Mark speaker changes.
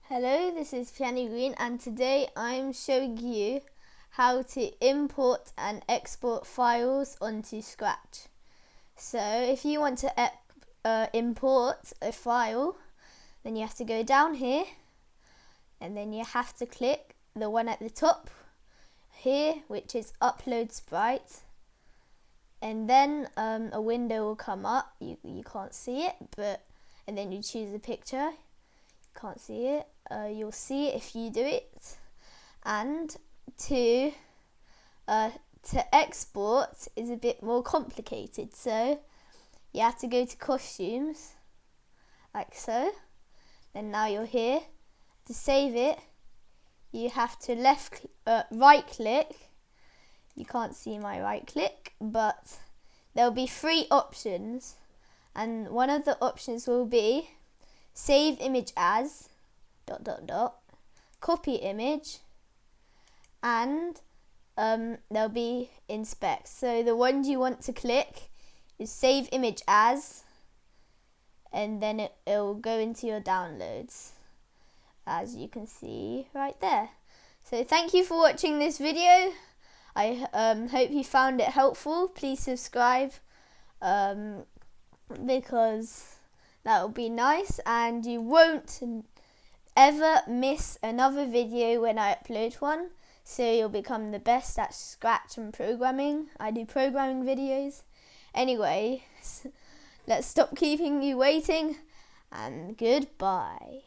Speaker 1: Hello, this is Piani Green and today I'm showing you how to import and export files onto Scratch. So if you want to import a file, then you have to go down here and then you have to click the one at the top here, which is Upload Sprite, and then a window will come up. You can't see it, and then you choose a picture. Can't see it. You'll see it if you do it. And to export is a bit more complicated, so you have to go to costumes like so. Then now you're here. To save it, you have to right click. You can't see my right click, but there'll be 3 options, and one of the options will be save image as ... copy image, and there'll be inspect. So the ones you want to click is save image as, and then it'll go into your downloads, as you can see right there. So thank you for watching this video. I hope you found it helpful. Please subscribe because that will be nice, and you won't ever miss another video when I upload one, so you'll become the best at Scratch and programming. I do programming videos. Anyway, let's stop keeping you waiting, and goodbye.